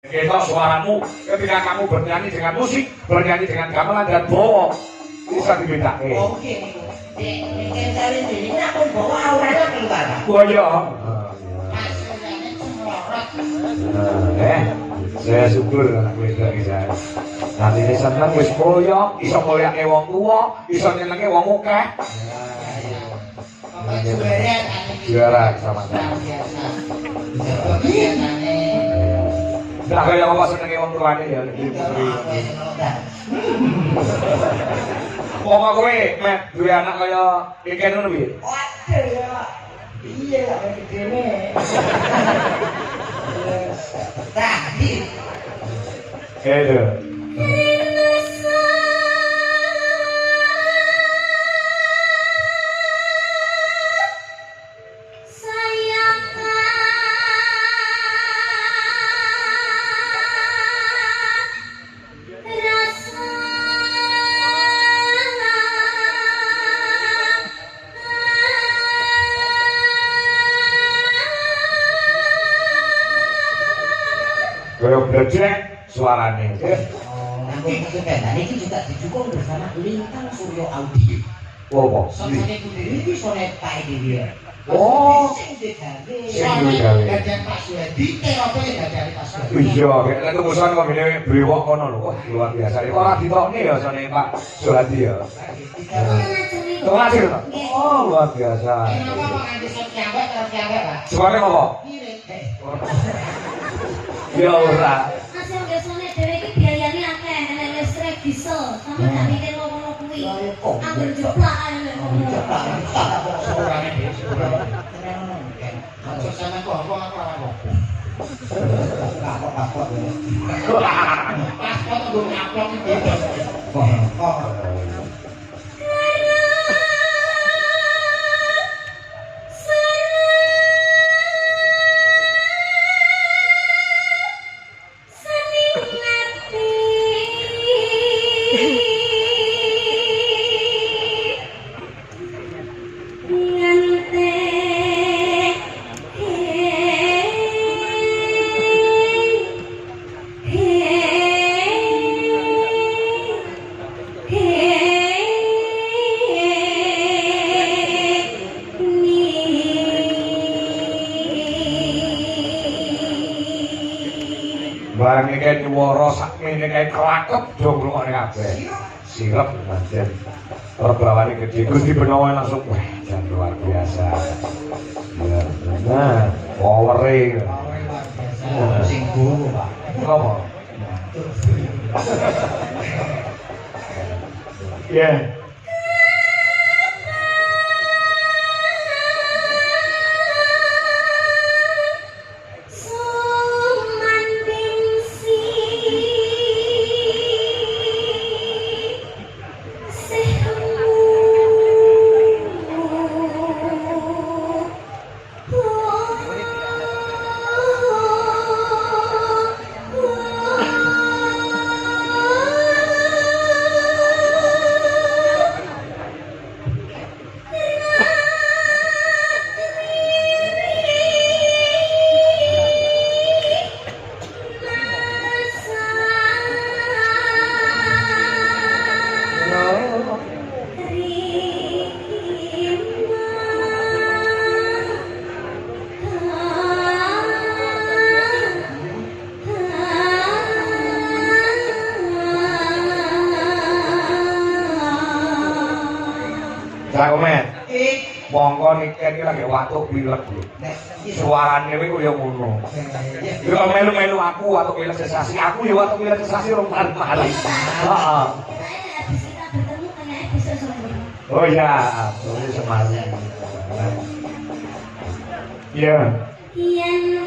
Ketok suaramu ketika kamu bernyanyi dengan musik, bernyanyi dengan gamelan dan bowo bisa dibedakan. Oke, ini cari ini aku bawa auranya keluar. Oh iya. Saya syukur anak wedok iki. Nanti ini seneng wis koyo, iso koyake wong tuwa, iso nyenenge wong akeh. Juara sama-sama. Nah, kaya apa senenge wong tuane ya lebih putri. Wong kowe met duwe anak kaya iki ngono piye? Waduh ya. Iya lah gedene. Tadi. Aduh. Kaya bledek suarane. Nanti band ini juga didukung bersama Lintang Suryo Audio. Oh, Soalnya kudiri itu soalnya Pak Dewi. Oh, sing digawe. Soalnya gajian Pak Suwedi, apa yang gajian Pak Suwedi? iya, kayak terusan kok ngene brewok kono lho. Wah, luar biasa. Ora ditokne ya soalnya Pak Suwadi ya. Ngajar to? Oh, luar biasa. Kenapa kok nganti sok kiamat terus kiamat, Pak? Suarane apa? Ya ora. Mas yang biasanya dhewe iki biayane akeh, nek listrik diesel, sampe gak mikir ngono kuwi. Anggur jeplak ae lek ngono. Sekurangnya deh, sekurangnya. Aja sama kok, aku apa? Kapok ya. Paspor tuh ngaplok iki. Kok. Barang iki kayak nyuwara sak ngene kae kelakep do ngrungokne kabeh. Sirep pancen. Perbawane gede Gusti Benowo langsung wah jan luar biasa. Ya, nah, power-e. Sing guru, Pak. Apa? Ya. Komen. Monggo niki lagi watuk pilek lho. Suarane kuwi koyo ngono. Yo melu-melu aku watuk pilek sensasi. Aku yo watuk pilek sensasi rong kali. Heeh. Oh ya, boleh semangat. Iya. Yen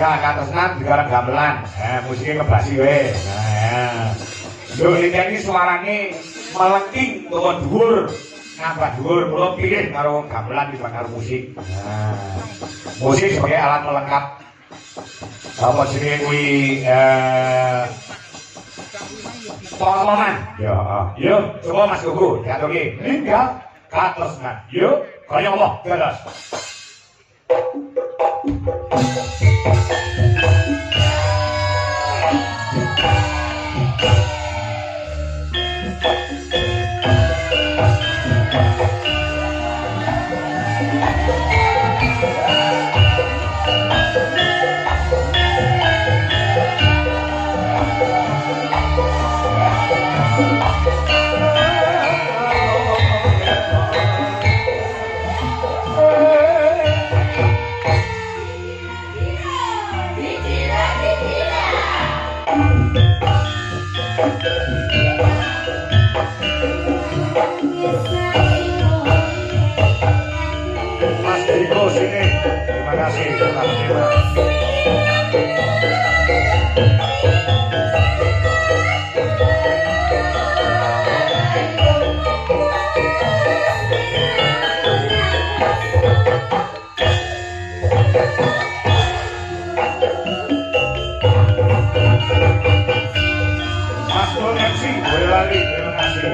Ya katosnan digarap gamelan. Musiknya ngebasi we. Nah, ya. Lho iki suarane melengking utawa dhuwur. Nambah dhuwur kula pilih karo gamelan dibanding karo musik. Nah, musik sebagai alat pelengkap. Apa jenenge kuwi tolonan. Ya, yo coba Mas Gugu diatoki. Ninggal katosnan. Yo, kaya Allah, terus. Mas Diko sini, terima kasih telah Mas Don MC, boleh lagi, terima kasih.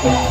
Thank you.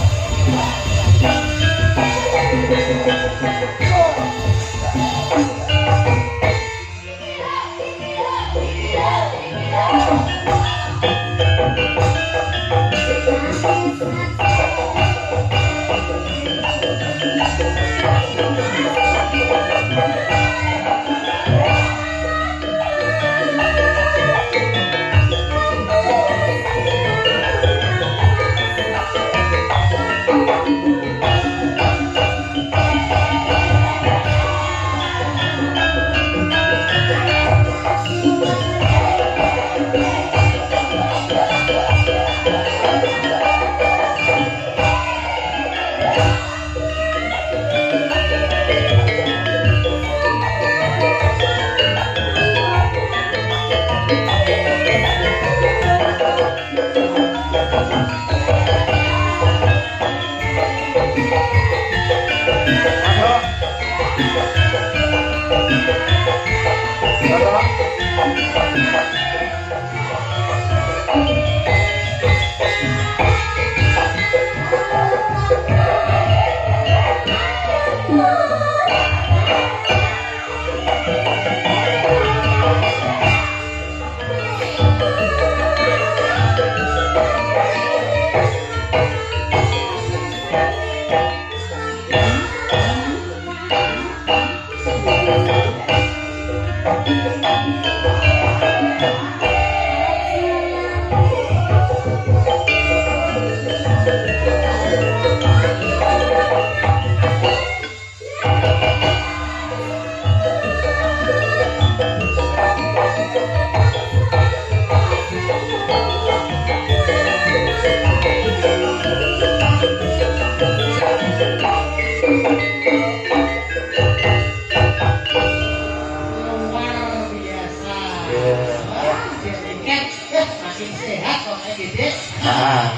Makin sehat kok gede. Ah.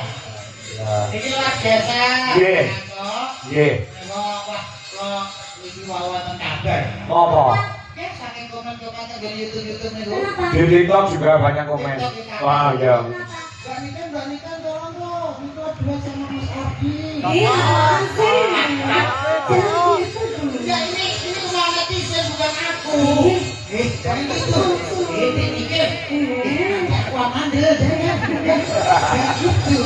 Ini luar biasa. Nggih. Nggih. Wah, lo iki wawasan kabar. Apa? Ya saking komen-komen di YouTube niku. Kenapa? Di TikTok juga banyak komen. Wah, ya. Mbak Niken tolong dong, minta duet sama Mas Ardi. Iya, langsung. Jangan gitu dulu. Ya ini uang netizen bukan aku. Jangan gitu. Ini mikir. Aku mandel jangan. Jangan gitu.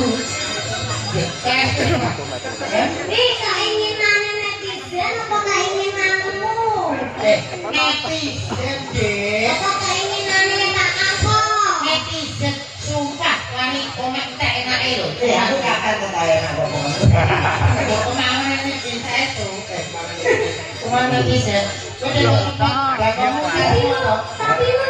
Ini keinginan netizen apa keinginanmu? Netizen deh. Apa keinginannya Kak Angko? Netizen sumpah wani komentar enak lho. Aku kapan ketahuan aku ngomong. Kemana netizen itu? Kemana netizen? Udah kok gak kamu Tapi lu